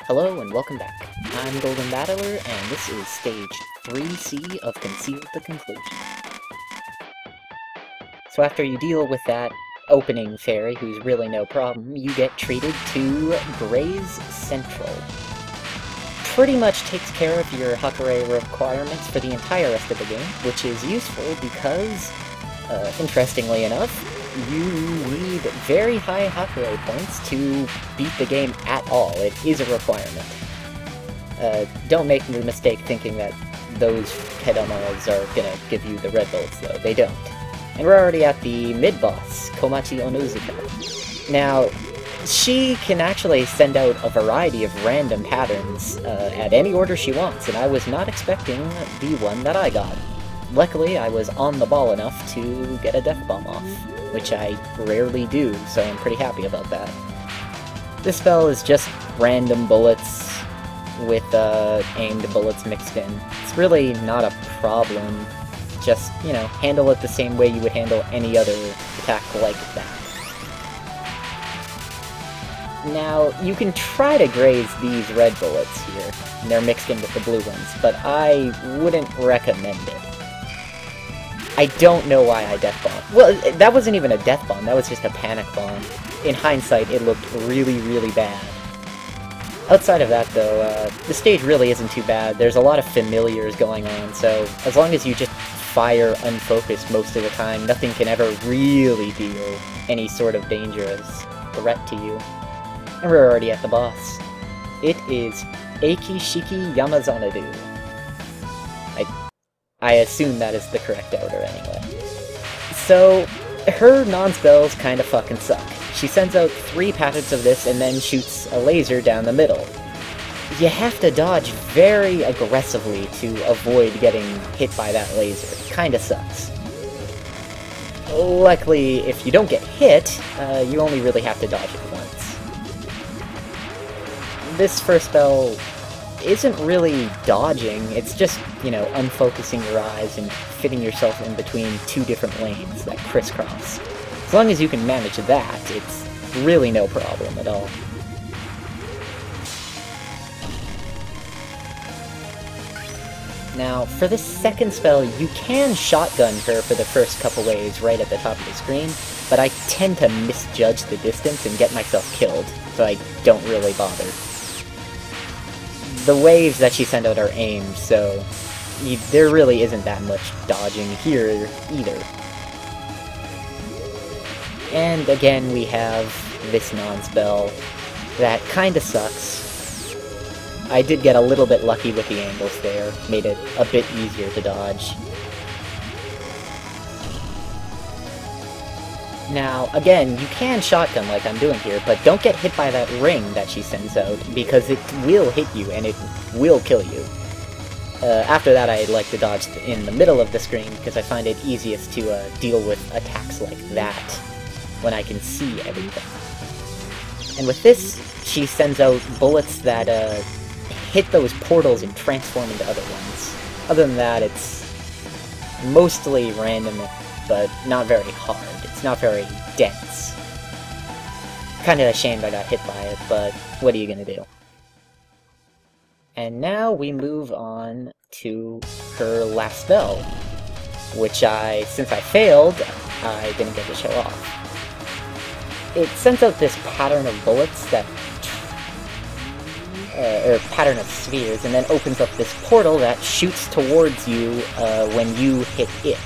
Hello and welcome back. I'm Golden Battler, and this is Stage 3C of Conceal the Conclusion. So after you deal with that opening fairy, who's really no problem, you get treated to Gray's Central. Pretty much takes care of your Hakurei requirements for the entire rest of the game, which is useful because, interestingly enough, you need very high Hakurei points to beat the game at all. It is a requirement. Don't make the mistake thinking that those Kedamas are gonna give you the red bullets, though. They don't. And we're already at the mid-boss, Komachi Onozuka. Now, she can actually send out a variety of random patterns at any order she wants, and I was not expecting the one that I got. Luckily, I was on the ball enough to get a Death Bomb off, which I rarely do, so I'm pretty happy about that. This spell is just random bullets with aimed bullets mixed in. It's really not a problem. Just, you know, handle it the same way you would handle any other attack like that. Now, you can try to graze these red bullets here, and they're mixed in with the blue ones, but I wouldn't recommend it. I don't know why I Death Bomb. Well, that wasn't even a Death Bomb, that was just a Panic Bomb. In hindsight, it looked really, really bad. Outside of that, though, the stage really isn't too bad. There's a lot of familiars going on, so as long as you just fire unfocused most of the time, nothing can ever really deal any sort of dangerous threat to you. And we're already at the boss. It is Eikishiki Yamazanadu. I assume that is the correct order anyway. So, her non-spells kinda fucking suck. She sends out 3 patterns of this and then shoots a laser down the middle. You have to dodge very aggressively to avoid getting hit by that laser. It kinda sucks. Luckily, if you don't get hit, you only really have to dodge it once. This first spell isn't really dodging, it's just, you know, unfocusing your eyes and fitting yourself in between 2 different lanes that crisscross. As long as you can manage that, it's really no problem at all. Now, for this second spell, you can shotgun her for the first couple waves right at the top of the screen, but I tend to misjudge the distance and get myself killed, so I don't really bother. The waves that she sent out are aimed, so there really isn't that much dodging here either. And again, we have this non-spell that kinda sucks. I did get a little bit lucky with the angles there, made it a bit easier to dodge. Now, again, you can shotgun like I'm doing here, but don't get hit by that ring that she sends out, because it will hit you and it will kill you. After that, I like to dodge in the middle of the screen, because I find it easiest to deal with attacks like that when I can see everything. And with this, she sends out bullets that hit those portals and transform into other ones. Other than that, it's mostly random, but not very hard. It's not very dense. Kinda ashamed I got hit by it, but what are you gonna do? And now we move on to her last spell, which since I failed, I didn't get to show off. It sends out this pattern of bullets that or pattern of spheres, and then opens up this portal that shoots towards you when you hit it.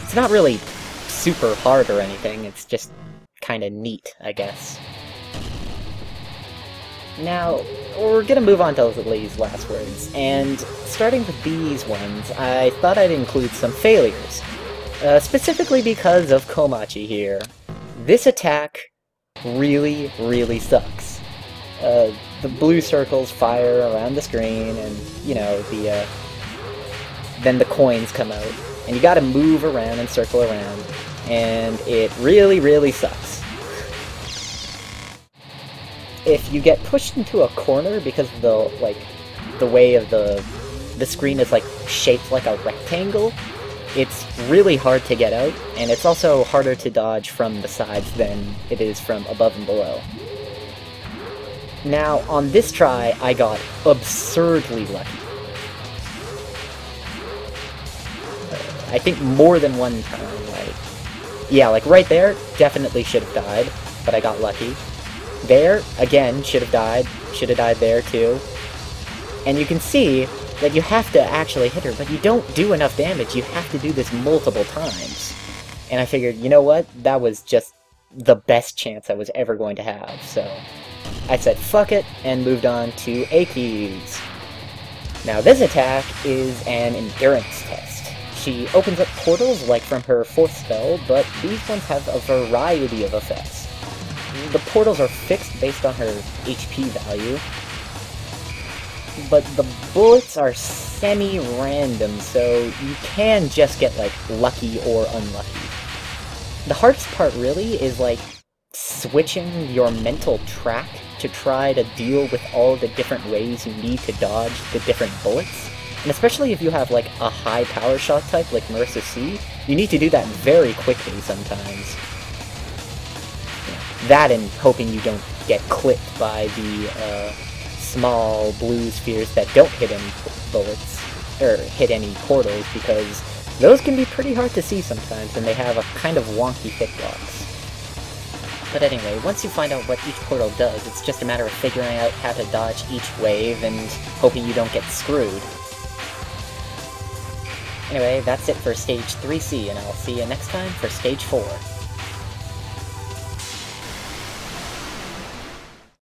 It's not really super hard or anything, it's just kinda neat, I guess. Now, we're gonna move on to these last words, and starting with these ones, I thought I'd include some failures. Specifically because of Komachi here. This attack really, really sucks. The blue circles fire around the screen, and, you know, then the coins come out. And you gotta move around and circle around, and it really, really sucks. If you get pushed into a corner because of the way of the screen is, like, shaped like a rectangle, it's really hard to get out, and it's also harder to dodge from the sides than it is from above and below. Now, on this try, I got absurdly lucky. I think more than one time, like... Yeah, like right there, definitely should have died, but I got lucky. There, again, should have died there too. And you can see that you have to actually hit her, but you don't do enough damage, you have to do this multiple times. And I figured, you know what, that was just the best chance I was ever going to have, so... I said fuck it, and moved on to Aches. Now this attack is an endurance test. She opens up portals like from her 4th spell, but these ones have a variety of effects. The portals are fixed based on her HP value, but the bullets are semi-random, so you can just get, like, lucky or unlucky. The hardest part really is, like, switching your mental track to try to deal with all the different ways you need to dodge the different bullets. And especially if you have, like, a high power shot type like Marisa C, you need to do that very quickly sometimes. That and hoping you don't get clipped by the, small blue spheres that don't hit any bullets, or hit any portals, because those can be pretty hard to see sometimes, and they have a kind of wonky hitbox. But anyway, once you find out what each portal does, it's just a matter of figuring out how to dodge each wave and hoping you don't get screwed. Anyway, that's it for Stage 3C, and I'll see you next time for Stage 4.